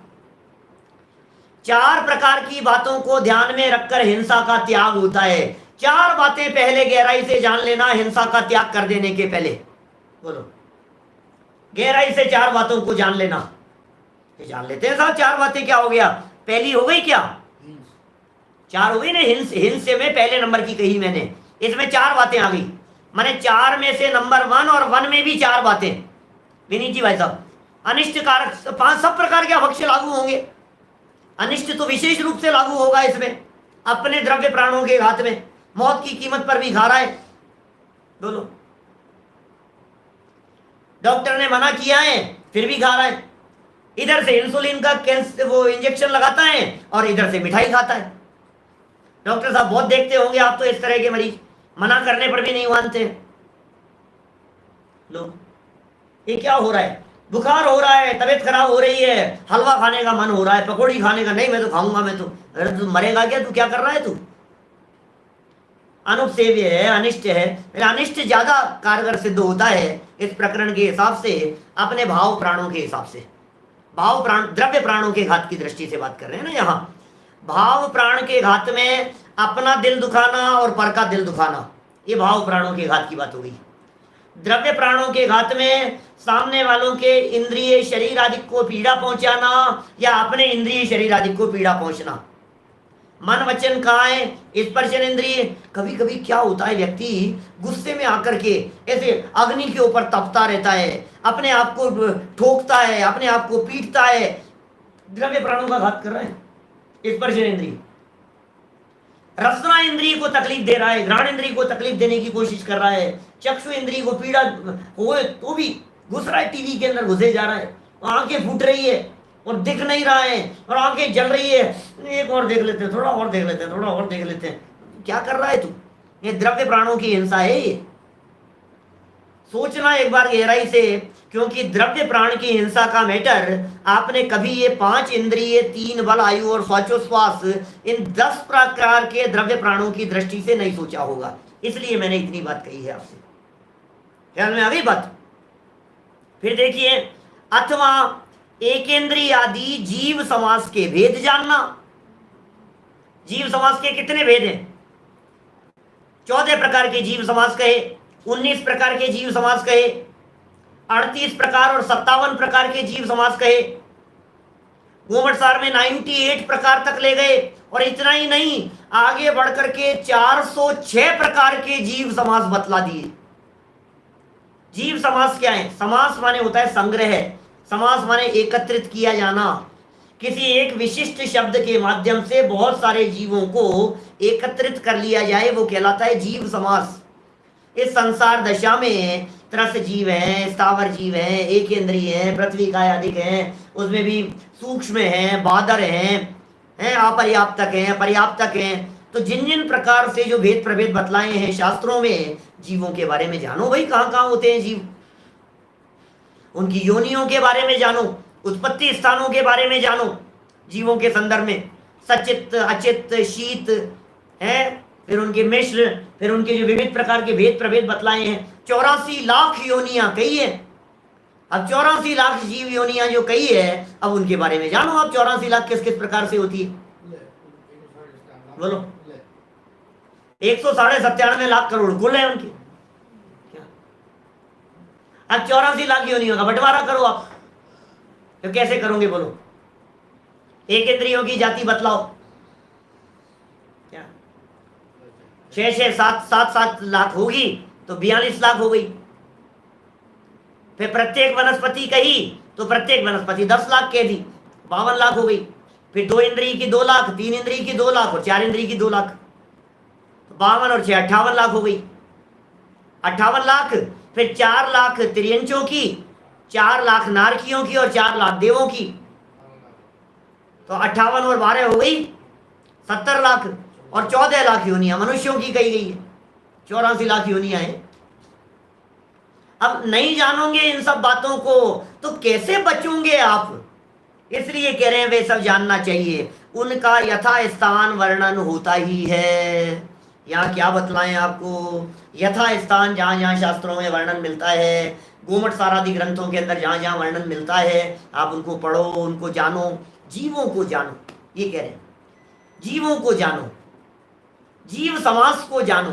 [SPEAKER 1] 4 प्रकार की बातों को ध्यान में रखकर हिंसा का त्याग होता है। 4 बातें पहले गहराई से जान लेना हिंसा का त्याग कर देने के पहले। बोलो, गहराई से 4 बातों को जान लेना। ये जान लेते हैं साहब 4 बातें, क्या हो गया? पहली हो गई क्या? 4 हो गई ना। हिंस में पहले नंबर की कही मैंने, इसमें 4 बातें आ गई। मैंने 4 में से नंबर 1 और 1 में भी 4 बातें। विनीत जी भाई साहब, अनिष्ट कारक 5 सब प्रकार के अभक्ष्य लागू होंगे। अनिष्ट तो विशेष रूप से लागू होगा इसमें, अपने द्रव्य प्राणों के घात में, मौत की कीमत पर भी खा रहा है। बोलो, डॉक्टर ने मना किया है फिर भी खा रहा है। इधर से इंसुलिन का वो इंजेक्शन लगाता है और इधर से मिठाई खाता है। डॉक्टर साहब बहुत देखते होंगे आप तो इस तरह के मरीज, मना करने पर भी नहीं मानते। लो, ये क्या हो रहा है? बुखार हो रहा है, तबीयत खराब हो रही है, हलवा खाने का मन हो रहा है, पकौड़ी खाने का, नहीं मैं तो खाऊंगा, मैं तो। अरे तू मरेगा क्या? तू क्या कर रहा है? तू अनुपसेव्य है, अनिष्ट है। अनिष्ट ज्यादा कारगर सिद्ध होता है इस प्रकरण के हिसाब से, अपने भाव प्राणों के हिसाब से। भाव प्राण, द्रव्य प्राणों के घात की दृष्टि से बात कर रहे हैं ना यहाँ। भाव प्राण के घात में अपना दिल दुखाना और पर का दिल दुखाना, ये भाव प्राणों के घात की बात हो गई। द्रव्य प्राणों के घात में सामने वालों के इंद्रिय शरीर आदि को पीड़ा पहुंचाना या अपने इंद्रिय शरीर आदि को पीड़ा पहुंचना। मन वचन कहाँ है? स्पर्शन इंद्रिय। कभी कभी क्या होता है, व्यक्ति गुस्से में आकर के ऐसे अग्नि के ऊपर तपता रहता है, अपने आप को ठोकता है, अपने आप को पीटता है, द्रव्य प्राणों का घात कर रहा है। स्पर्शन इंद्रिय। रसना इंद्रिय को तकलीफ दे रहा है, घ्राण इंद्रिय को तकलीफ देने की कोशिश कर रहा है, चक्षु इंद्रिय को पीड़ा हो तो भी घुस रहा है, टीवी के अंदर घुसे जा रहा है, आंखें फूट रही है और दिख नहीं रहा है और आंखें जल रही है, एक और देख लेते हैं, थोड़ा और देख लेते हैं, थोड़ा और देख लेते हैं। क्या कर रहा है तू? ये द्रव्य प्राणों की हिंसा है। ये सोचना एक बार गहराई से, क्योंकि द्रव्य प्राण की हिंसा का मैटर आपने कभी ये 5 इंद्रिय, 3 बल, आयु और श्वासोश्वास, इन 10 प्रकार के द्रव्य प्राणों की दृष्टि से नहीं सोचा होगा। इसलिए मैंने इतनी बात कही है आपसे। ख्याल में आ गई बात? फिर देखिए, अथवा एकेंद्रिय आदि जीव समास के भेद जानना। जीव समास के कितने भेद हैं? 14 प्रकार के जीव समास कहे, 19 प्रकार के जीव समास कहे, 38 प्रकार और 57 प्रकार के जीव समास कहे। गोमटसार में 98 प्रकार तक ले गए। और इतना ही नहीं, आगे बढ़कर के 406 प्रकार के जीव समास बतला दिए। जीव समास क्या है? समास माने होता है संग्रह, समास माने एकत्रित किया जाना। किसी एक विशिष्ट शब्द के माध्यम से बहुत सारे जीवों को एकत्रित कर लिया जाए, वो कहलाता है जीव समास। इस संसार दशा में त्रस्त जीव हैं, स्थावर जीव हैं, एक इंद्रिय हैं, पृथ्वी का अधिक हैं, उसमें भी सूक्ष्म हैं, बादर हैं, अपर्याप्तक हैं, पर्याप्तक हैं। तो जिन जिन प्रकार से जो भेद प्रभेद बतलाए हैं शास्त्रों में, जीवों के बारे में जानो भाई, कहाँ कहाँ होते हैं जीव, उनकी योनियों के बारे में जानो, उत्पत्ति स्थानों के बारे में जानो। जीवों के संदर्भ में सचित, अचित, शीत है, फिर उनके मिश्र, फिर उनके जो विविध प्रकार के भेद प्रभेद बतलाए हैं। 84 लाख योनियां कही है। अब 84 लाख जीव योनियां जो कही है, अब उनके बारे में जानो आप। 84 लाख किस किस प्रकार से होती है? बोलो। 197 लाख करोड़ कुल है उनके। अब 84 लाख योनियों का बंटवारा करो आप, तो कैसे करोगे? बोलो। एक इंद्रियों की जाति बतलाओ। क्या 6 7 लाख होगी तो 42 लाख हो गई। फिर प्रत्येक वनस्पति कही तो प्रत्येक वनस्पति 10 लाख कह दी, 52 लाख हो गई। फिर 2 इंद्रिय की 2 लाख, 3 इंद्रिय की 2 लाख और 4 इंद्रिय की 2 लाख, तो 52 और 6 58 लाख हो गई। 58 लाख, फिर 4 लाख त्रियंचों की, 4 लाख नारकियों की और 4 लाख देवों की, तो 58 और 12 हो गई 70 लाख। और 14 लाख योनियां मनुष्यों की कही गई है, 84 लाख योनियां हैं। अब नहीं जानोगे इन सब बातों को तो कैसे बचोगे आप? इसलिए कह रहे हैं वे सब जानना चाहिए, उनका यथा स्थान वर्णन होता ही है। यहाँ क्या बतलाएं आपको, यथा स्थान जहाँ जहाँ शास्त्रों में वर्णन मिलता है, गोमठ सारादि ग्रंथों के अंदर जहाँ जहाँ वर्णन मिलता है, आप उनको पढ़ो, उनको जानो, जीवों को जानो। ये कह रहे हैं जीवों को जानो, जीव समास को जानो,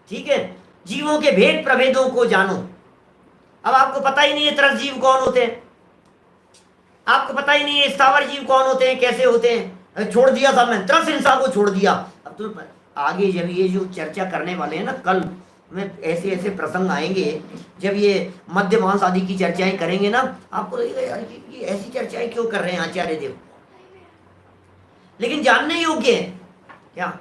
[SPEAKER 1] ठीक है, जीवों के भेद प्रभेदों को जानो। अब आपको पता ही नहीं है त्रस जीव कौन होते हैं, आपको पता ही नहीं है स्थावर जीव कौन होते हैं, कैसे होते हैं, छोड़ दिया था मैं, त्रस हिंसा को छोड़ दिया। अब तो आगे जब ये जो चर्चा करने वाले हैं ना, कल में ऐसे ऐसे प्रसंग आएंगे, जब ये मध्य मांस आदि की चर्चाएं करेंगे ना, आपको लगेगा यार ये ऐसी चर्चाएं क्यों कर रहे हैं आचार्य देव, लेकिन जानने योग्य है क्या,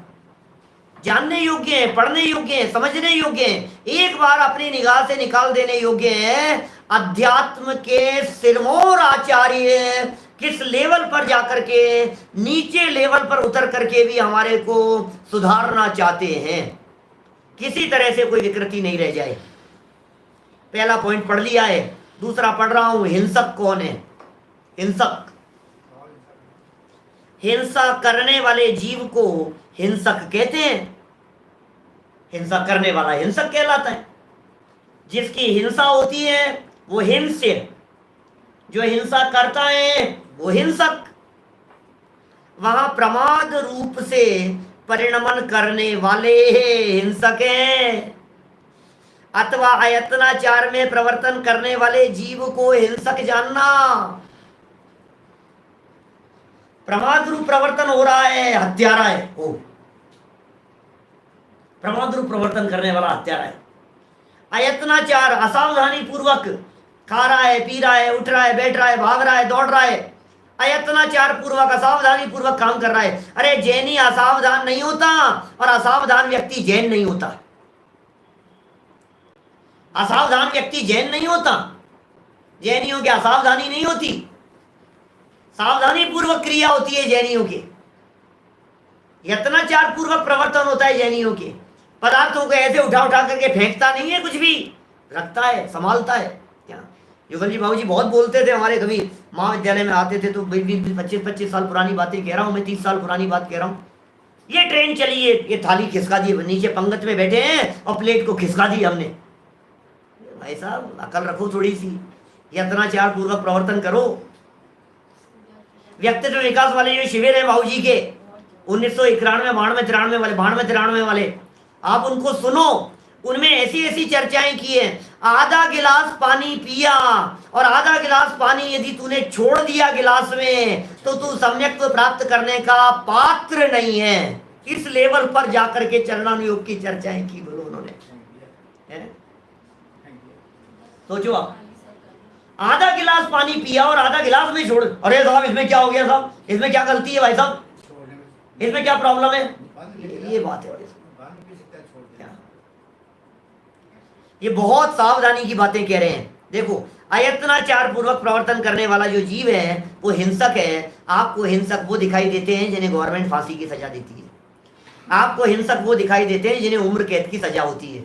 [SPEAKER 1] जानने योग्य है, पढ़ने योग्य है, समझने योग्य है, एक बार अपनी निगाह से निकाल देने योग्य है। अध्यात्म के सिरमौर आचार्य किस लेवल पर जाकर के, नीचे लेवल पर उतर करके भी हमारे को सुधारना चाहते हैं, किसी तरह से कोई विकृति नहीं रह जाए। पहला पॉइंट पढ़ लिया है, दूसरा पढ़ रहा हूं, हिंसक कौन है? हिंसक, हिंसा करने वाले जीव को हिंसक कहते हैं। हिंसा करने वाला हिंसक कहलाता है। जिसकी हिंसा होती है वो हिंस्य, जो हिंसा करता है वो हिंसक। वहां प्रमाद रूप से परिणमन करने वाले हिंसक हैं, अथवा अयत्नाचार में प्रवर्तन करने वाले जीव को हिंसक जानना। प्रमाद रूप प्रवर्तन हो रहा है, हत्यारा है वो, प्रमाद रूप प्रवर्तन करने वाला हत्यारा है। अयत्नाचार, असावधानी पूर्वक खा रहा है, पी रहा है, उठ रहा है, बैठ रहा है, भाग रहा है, दौड़ रहा है, अयत्नाचार पूर्वक, असावधानी पूर्वक काम कर रहा है। अरे जैनी असावधान नहीं होता और असावधान व्यक्ति जैन नहीं होता। असावधान व्यक्ति जैन नहीं होता, जैनियों की असावधानी नहीं होती, सावधानी पूर्वक क्रिया होती है जैनियों की। यत्नाचार पूर्वक प्रवर्तन होता है जैनियों के। पदार्थों को ऐसे उठा उठा करके फेंकता नहीं है, कुछ भी रखता है, संभालता है। क्या युगल जी, बाबू जी बहुत बोलते थे हमारे, कभी महाविद्यालय में आते थे तो 25 साल पुरानी बातें कह रहा हूँ मैं, 30 साल पुरानी बात कह रहा हूँ। ये ट्रेन चली है, ये थाली खिसका दी, नीचे पंगत में बैठे हैं और प्लेट को खिसका दी हमने। भाई साहब अकल रखो थोड़ी सी, यत्नाचार पूर्वक प्रवर्तन करो। व्यक्तित्व विकास वाले जो शिविर है बाबू जी के 1991, 92, वाले, आप उनको सुनो, उनमें ऐसी ऐसी चर्चाएं की है। आधा गिलास पानी पिया और आधा गिलास पानी यदि तूने छोड़ दिया गिलास में तो तू सम्यक्त्व प्राप्त करने का पात्र नहीं है। इस लेवल पर जाकर के चरणानुयोग की चर्चाएं की बोलो उन्होंने, सोचो आप, आधा गिलास पानी पिया और आधा गिलास में छोड़, अरे साहब इसमें क्या हो गया साहब, इसमें क्या गलती है भाई साहब, इसमें क्या प्रॉब्लम है, ये बात है। ये बहुत सावधानी की बातें कह रहे हैं। देखो अयत्नाचार पूर्वक प्रवर्तन करने वाला जो जीव है वो हिंसक है। आपको हिंसक वो दिखाई देते हैं जिन्हें गवर्नमेंट फांसी की सजा देती है, आपको हिंसक वो दिखाई देते हैं जिन्हें उम्र कैद की सजा होती है।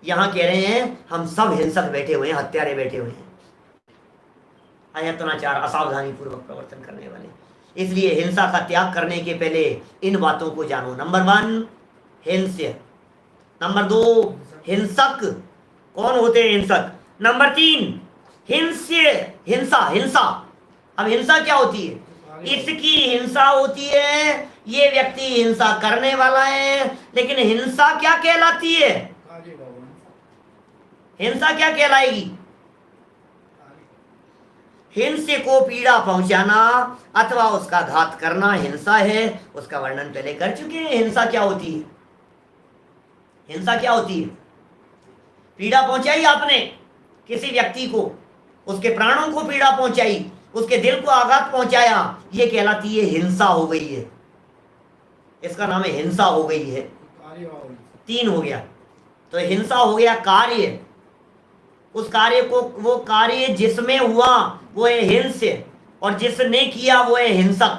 [SPEAKER 1] यहाँ कह रहे हैं हम सब हिंसक बैठे हुए हैं, हत्यारे बैठे हुए हैं, अयत्नाचार असावधानी पूर्वक प्रवर्तन करने वाले। इसलिए हिंसा का त्याग करने के पहले इन बातों को जानो। नंबर 1 हिंस्य, नंबर 2 हिंसक, कौन होते हैं हिंसक, नंबर 3 हिंस्य, हिंसा, हिंसा। अब हिंसा क्या होती है, इसकी हिंसा होती है, ये व्यक्ति हिंसा करने वाला है, लेकिन हिंसा क्या कहलाती है, हिंसा क्या कहलाएगी, हिंस्य को पीड़ा पहुंचाना अथवा उसका घात करना हिंसा है। उसका वर्णन पहले कर चुके हैं। हिंसा क्या होती है, हिंसा क्या होती है, पीड़ा पहुंचाई आपने किसी व्यक्ति को, उसके प्राणों को पीड़ा पहुंचाई, उसके दिल को आघात पहुंचाया, ये कहलाती है हिंसा हो गई है, इसका नाम है हिंसा हो गई है। 3 हो गया। तो हिंसा हो गया कार्य, उस कार्य को, वो कार्य जिसमें हुआ वो है हिंस्य और जिसने किया वो है हिंसक।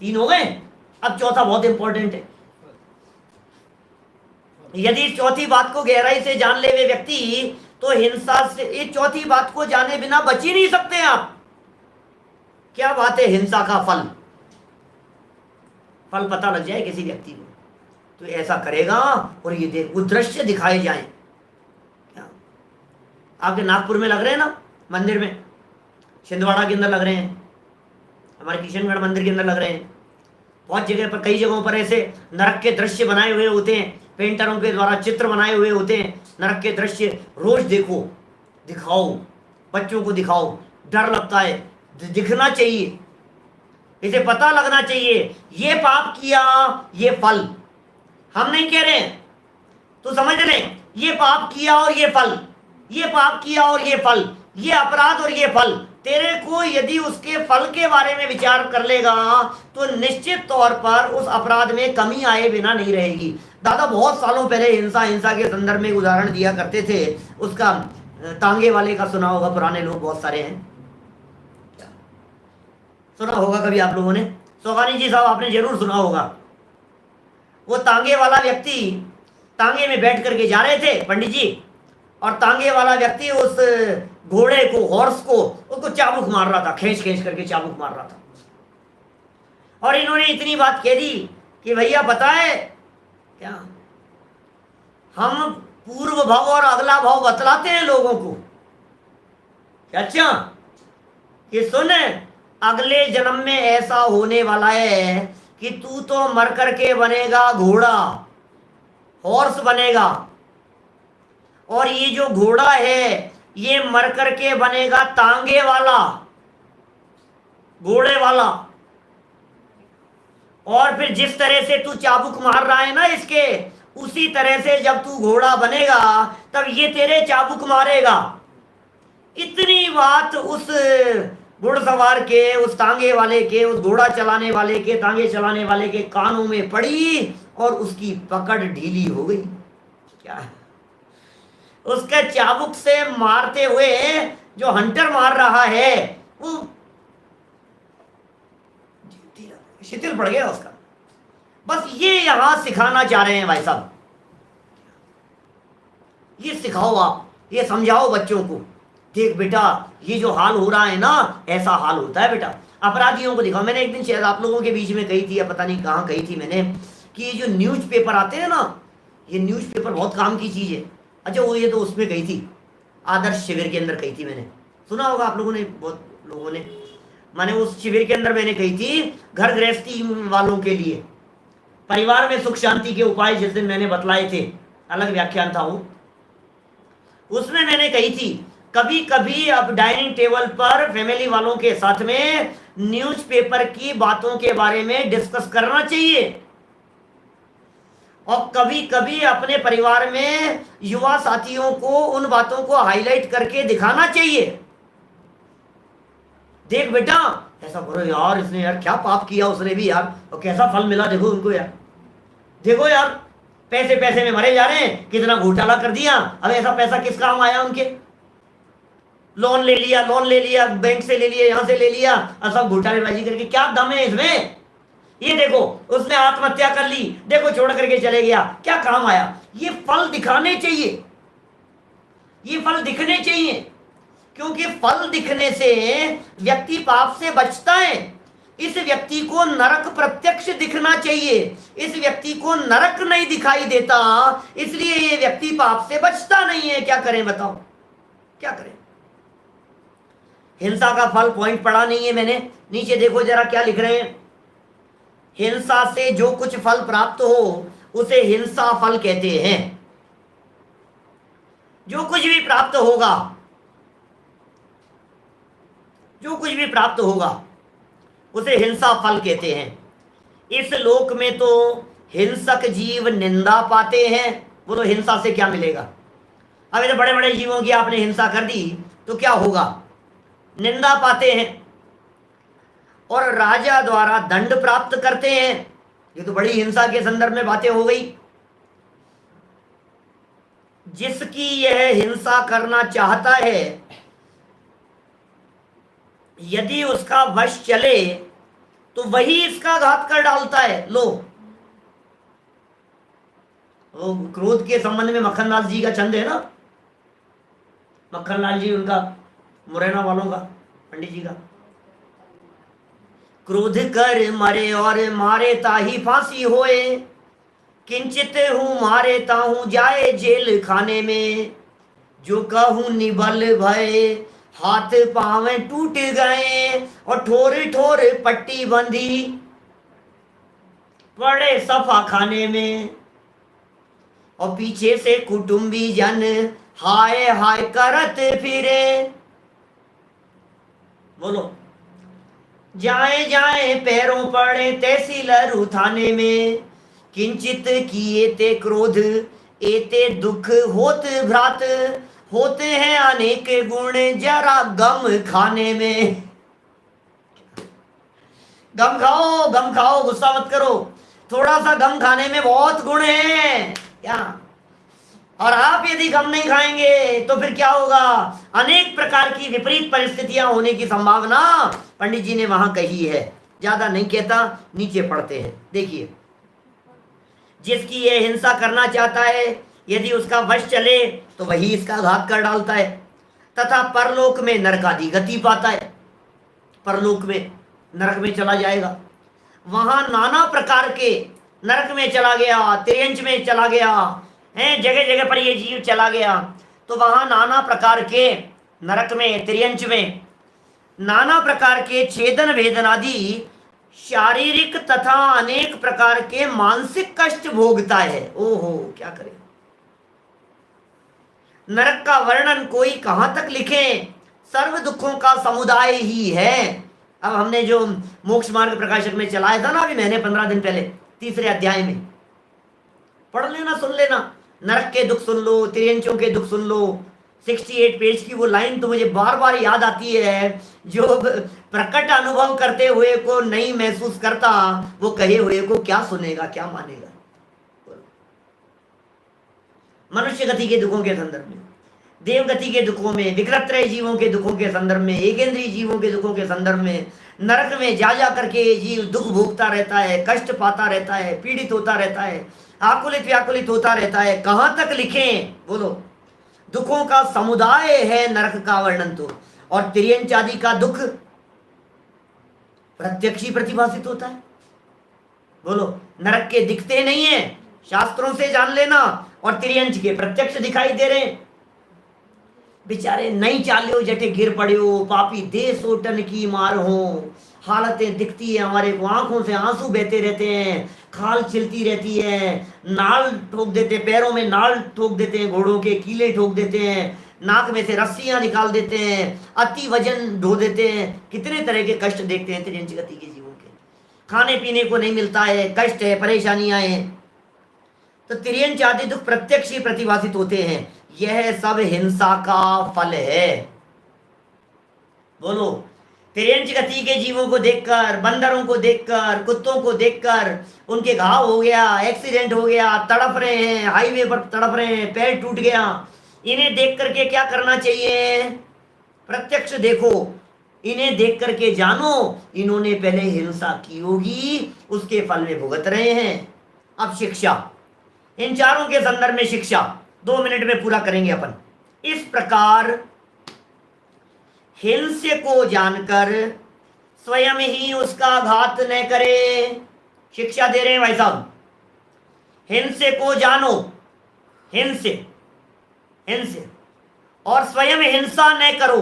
[SPEAKER 1] 3 हो गए। अब चौथा बहुत इंपॉर्टेंट है। यदि चौथी बात को गहराई से जान ले वे व्यक्ति, तो हिंसा से, ये चौथी बात को जाने बिना बच ही नहीं सकते आप। क्या बात है, हिंसा का फल, फल पता लग जाए किसी व्यक्ति को तो ऐसा करेगा। और ये देख, वो दृश्य दिखाए जाए। क्या आपके नागपुर में लग रहे हैं ना मंदिर में, छिंदवाड़ा के अंदर लग रहे हैं, हमारे किशनगढ़ मंदिर के अंदर लग रहे हैं, बहुत जगह पर, कई जगहों पर ऐसे नरक के दृश्य बनाए हुए होते हैं, पेंटरों के द्वारा चित्र बनाए हुए होते हैं नरक के दृश्य। रोज देखो, दिखाओ, बच्चों को दिखाओ, डर लगता है, दिखना चाहिए, इसे पता लगना चाहिए ये पाप किया ये फल। हम नहीं कह रहे हैं, तो समझ लें, ये पाप किया और ये फल, ये पाप किया और ये फल, ये अपराध और ये फल। तेरे को यदि उसके फल के बारे में विचार कर लेगा तो निश्चित तौर पर उस अपराध में कमी आए बिना नहीं रहेगी। दादा बहुत सालों पहले हिंसा के संदर्भ में एक उदाहरण दिया करते थे, उसका तांगे वाले का सुना होगा, पुराने लोग बहुत सारे हैं, सुना होगा कभी आप लोगों ने। सोगानी जी साहब आपने जरूर सुना होगा। वो तांगे वाला व्यक्ति तांगे में बैठ करके जा रहे थे पंडित जी, और तांगे वाला व्यक्ति उस घोड़े को, हॉर्स को, उसको चाबुक मार रहा था, खींच खींच करके चाबुक मार रहा था। और इन्होंने इतनी बात कह दी कि भैया पता है क्या, हम पूर्व भाव और अगला भाव बतलाते हैं लोगों को। अच्छा कि सुन, अगले जन्म में ऐसा होने वाला है कि तू तो मर करके बनेगा घोड़ा, हॉर्स बनेगा, और ये जो घोड़ा है ये मर करके बनेगा तांगे वाला, घोड़े वाला। और फिर जिस तरह से तू चाबुक मार रहा है ना इसके, उसी तरह से जब तू घोड़ा बनेगा तब ये तेरे चाबुक मारेगा। इतनी बात उस घुड़सवार के, उस तांगे वाले के, उस घोड़ा चलाने वाले के, तांगे चलाने वाले के कानों में पड़ी और उसकी पकड़ ढीली हो गई। क्या उसके चाबुक से मारते हुए जो हंटर मार रहा है वो शिथिल पड़ गया उसका। बस ये यहां सिखाना चाह रहे हैं भाई साहब, ये सिखाओ आप, ये समझाओ बच्चों को, देख बेटा ये जो हाल हो रहा है ना, ऐसा हाल होता है बेटा। अपराधियों को दिखाओ। मैंने एक दिन शायद आप लोगों के बीच में कही थी, या पता नहीं कहाँ कही थी मैंने, कि ये जो न्यूज़पेपर आते हैं ना, ये न्यूज़पेपर बहुत काम की चीज़ है। अच्छा वो ये तो उसमें कही थी, आदर्श शिविर के अंदर कही थी मैंने, सुना होगा आप लोगों ने, बहुत लोगों ने। मैंने उस शिविर के अंदर मैंने कही थी घर गृहस्थी वालों के लिए, परिवार में सुख शांति के उपाय जिस दिन मैंने बतलाए थे, अलग व्याख्यान था वो, उसमें मैंने कही थी कभी कभी अब डाइनिंग टेबल पर फैमिली वालों के साथ में न्यूज़पेपर की बातों के बारे में डिस्कस करना चाहिए, और कभी कभी अपने परिवार में युवा साथियों को उन बातों को हाईलाइट करके दिखाना चाहिए। देख बेटा ऐसा करो यार, इसने यार क्या पाप किया उसने भी यार, और कैसा फल मिला देखो उनको यार, देखो यार पैसे पैसे में मरे जा रहे हैं, कितना घोटाला कर दिया, अब ऐसा पैसा किस काम आया उनके, लोन ले लिया बैंक से ले लिया, यहां से ले लिया, और सब घोटालेबाजी करके क्या दम है इसमें। ये देखो उसने आत्महत्या कर ली, देखो छोड़ करके चले गया, क्या काम आया। ये फल दिखाने चाहिए, ये फल दिखने चाहिए, क्योंकि फल दिखने से व्यक्ति पाप से बचता है। इस व्यक्ति को नरक प्रत्यक्ष दिखना चाहिए, इस व्यक्ति को नरक नहीं दिखाई देता, इसलिए ये व्यक्ति पाप से बचता नहीं है। क्या करें बताओ, क्या करें। हिंसा का फल पॉइंट पढ़ा नहीं है मैंने, नीचे देखो जरा क्या लिख रहे हैं। हिंसा से जो कुछ फल प्राप्त हो उसे हिंसा फल कहते हैं। जो कुछ भी प्राप्त होगा, जो कुछ भी प्राप्त होगा उसे हिंसा फल कहते हैं। इस लोक में तो हिंसक जीव निंदा पाते हैं, वो तो हिंसा से क्या मिलेगा। अब ये तो बड़े बड़े जीवों की आपने हिंसा कर दी तो क्या होगा, निंदा पाते हैं, और राजा द्वारा दंड प्राप्त करते हैं। ये तो बड़ी हिंसा के संदर्भ में बातें हो गई। जिसकी यह हिंसा करना चाहता है, यदि उसका वश चले तो वही इसका घात कर डालता है। लो, वो क्रोध के संबंध में मक्खनलाल जी का छंद है ना, मक्खनलाल जी उनका, मुरैना वालों का, पंडित जी का। क्रोध कर मरे और मारे ताही फांसी होए, किंचित हूँ मारे ताहू जाए जेल खाने में, जो कहूँ निबल भय हाथ पांव टूट गए, और ठोर ठोर पट्टी बंधी पड़े सफा खाने में, और पीछे से कुटुंबी जन हाय हाय करत फिरे। बोलो, जाए जाए पैरों पड़े तहसीलर थाने में, किंचित किए ते क्रोध एते दुख होत भ्रात, होते हैं अनेक गुण जरा गम खाने में। गम खाओ, गुस्सा मत करो, थोड़ा सा गम खाने में बहुत गुण है क्या। और आप यदि गम नहीं खाएंगे तो फिर क्या होगा, अनेक प्रकार की विपरीत परिस्थितियां होने की संभावना पंडित जी ने वहां कही है। ज्यादा नहीं कहता, नीचे पढ़ते हैं। देखिए, जिसकी ये हिंसा करना चाहता है, यदि उसका वश चले तो वही इसका घात कर डालता है, तथा परलोक में नरकादि गति पाता है। परलोक में नरक में चला जाएगा, वहां नाना प्रकार के, नरक में चला गया, त्रियंच में चला गया है, जगह जगह पर ये जीव चला गया, तो वहां नाना प्रकार के, नरक में, त्रियंच में नाना प्रकार के छेदन भेदन आदि शारीरिक तथा अनेक प्रकार के मानसिक कष्ट भोगता है। ओहो, क्या करे। नरक का वर्णन कोई कहां तक लिखे, सर्व दुखों का समुदाय ही है। अब हमने जो मोक्ष मार्ग प्रकाशक में चलाया था ना अभी महीने 15 दिन पहले, तीसरे अध्याय में पढ़ लेना, सुन लेना। नरक के दुख सुन लो, त्रियंचों के दुख सुन लो। 68 पेज की वो लाइन तो मुझे बार बार याद आती है, जो प्रकट अनुभव करते हुए को नहीं महसूस करता, वो कहे हुए को क्या सुनेगा, क्या मानेगा। मनुष्य गति के दुखों के संदर्भ में, देव गति के दुखों में, विकृत जीवों के दुखों के संदर्भ में, एकेंद्रीय जीवों के दुखों के संदर्भ में, नरक में जा जा करके जीव दुख भोगता रहता है, कष्ट पाता रहता है, पीड़ित होता रहता है, आकुलित व्याकुलित होता रहता है। कहां तक लिखें, बोलो। दुखों का समुदाय है नरक का वर्णन तो, और त्रियंच आदि का दुख प्रत्यक्षी प्रतिभासित होता है। बोलो, नरक के दिखते नहीं है, शास्त्रों से जान लेना, और त्रियंच के प्रत्यक्ष दिखाई दे रहे। बेचारे नहीं चालियो जटे गिर पड़ियो, पापी दे सोटन की मार हो। हालतें दिखती है हमारे को, आंखों से आंसू बहते रहते हैं, खाल छिलती रहती है, नाल ठोक देते, पैरों में नाल ठोक देते हैं, घोड़ों के कीले ठोक देते हैं, नाक में से रस्सियां निकाल देते हैं, अति वजन ढो देते हैं। कितने तरह के कष्ट देखते हैं त्रियंच गति के जीवों के। खाने पीने को नहीं मिलता है, कष्ट है, परेशानियां हैं। तो त्रियंच आदि दुख प्रत्यक्ष ही प्रतिभासित होते हैं। यह सब हिंसा का फल है। बोलो, त्रियंच गति के जीवों को देखकर, बंदरों को देखकर, कुत्तों को देखकर, उनके घाव हो गया, एक्सीडेंट हो गया, तड़प रहे हैं, हाईवे पर तड़प रहे हैं, पैर टूट गया, इन्हें देख करके क्या करना चाहिए, प्रत्यक्ष देखो, इन्हें देख करके जानो इन्होंने पहले हिंसा की होगी, उसके फल में भुगत रहे हैं। अब शिक्षा, इन चारों के संदर्भ में शिक्षा 2 मिनट में पूरा करेंगे अपन। इस प्रकार हिंस्य को जानकर स्वयं ही उसका घात न करे। शिक्षा दे रहे हैं भाई साहब, हिंस्य को जानो, हिंस्य और स्वयं हिंसा न करो।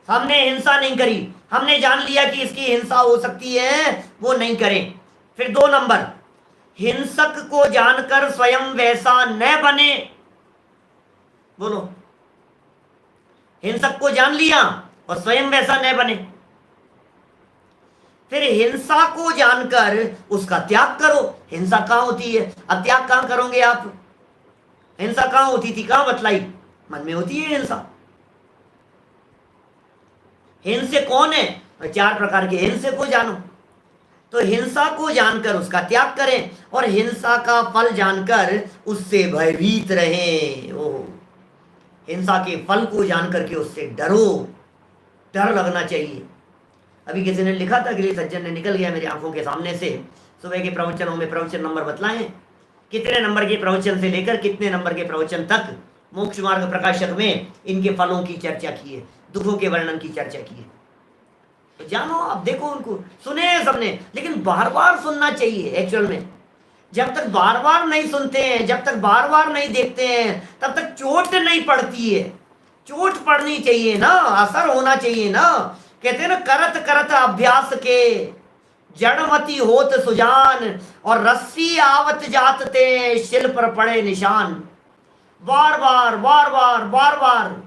[SPEAKER 1] हमने हिंसा नहीं करी, हमने जान लिया कि इसकी हिंसा हो सकती है, वो नहीं करें। फिर 2 नंबर, हिंसक को जानकर स्वयं वैसा न बने। बोलो, हिंसक को जान लिया और स्वयं वैसा न बने। फिर हिंसा को जानकर उसका त्याग करो। हिंसा कहां होती है, अब त्याग कहां करोगे आप। हिंसा कहां होती थी, कहां बतलाई, मन में होती है हिंसा। हिंसे कौन है, 4 प्रकार के। हिंसे को जानो, तो हिंसा को जानकर उसका त्याग करें, और हिंसा का फल जानकर उससे भयभीत रहें। ओह, हिंसा के फल को जानकर के उससे डरो, डर लगना चाहिए। अभी किसी ने लिखा था, अगले सज्जन ने, निकल गया मेरी आंखों के सामने से, सुबह के प्रवचनों में प्रवचन नंबर बतलाएं, कितने नंबर के प्रवचन से लेकर कितने नंबर के प्रवचन तक मोक्ष मार्ग प्रकाशक में इनके फलों की चर्चा की है, दुखों के वर्णन की चर्चा की है। तो जानो, आप देखो, उनको सुने सबने, लेकिन बार बार सुनना चाहिए। एक्चुअल में जब तक बार बार नहीं सुनते हैं, जब तक बार बार नहीं देखते हैं, तब तक चोट नहीं पड़ती है। चोट पड़नी चाहिए ना, असर होना चाहिए ना। कहते हैं ना, करत करत अभ्यास के जड़मती होत सुजान, और रस्सी आवत जात ते शिल पर पड़े निशान। बार बार बार बार बार बार,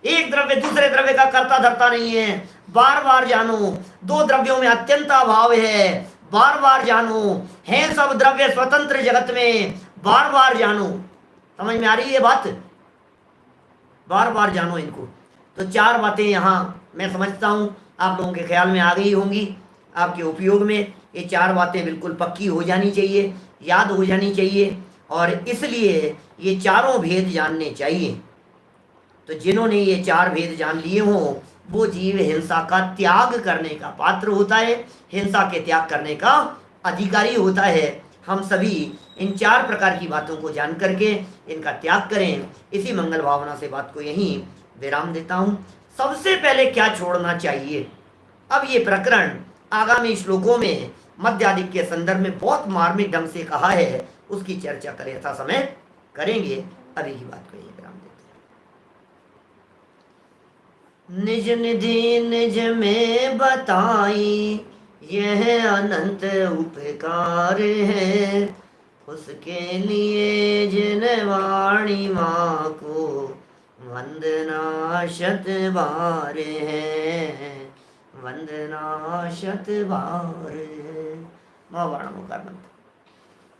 [SPEAKER 1] एक द्रव्य दूसरे द्रव्य का करता धरता नहीं है, बार बार जानो। दो द्रव्यों में अत्यंता भाव है, बार बार जानो। है सब द्रव्य स्वतंत्र जगत में, बार बार जानो। समझ में आ रही है बात? बार बार जानो इनको। तो चार बातें यहाँ मैं समझता हूँ आप लोगों के ख्याल में आ गई होंगी, आपके उपयोग में। ये चार बातें बिल्कुल पक्की हो जानी चाहिए, याद हो जानी चाहिए, और इसलिए ये चारों भेद जानने चाहिए। तो जिन्होंने ये चार भेद जान लिए हों, वो जीव हिंसा का त्याग करने का पात्र होता है, हिंसा के त्याग करने का अधिकारी होता है। हम सभी इन चार प्रकार की बातों को जान करके इनका त्याग करें। इसी मंगल भावना से बात को यहीं विराम देता हूँ। सबसे पहले क्या छोड़ना चाहिए, अब ये प्रकरण आगामी श्लोकों में मध्यादिक के संदर्भ में बहुत मार्मिक ढंग से कहा है, उसकी चर्चा करें यथा समय करेंगे। अभी की बात को यहीं विराम देते हैं। निज निधि निज में बताई, यह अनंत उपकार है, उसके लिए जिन वाणी माँ को वंदना शत बार है, वंदना शत बार है। माँ वाणों का मंत्र।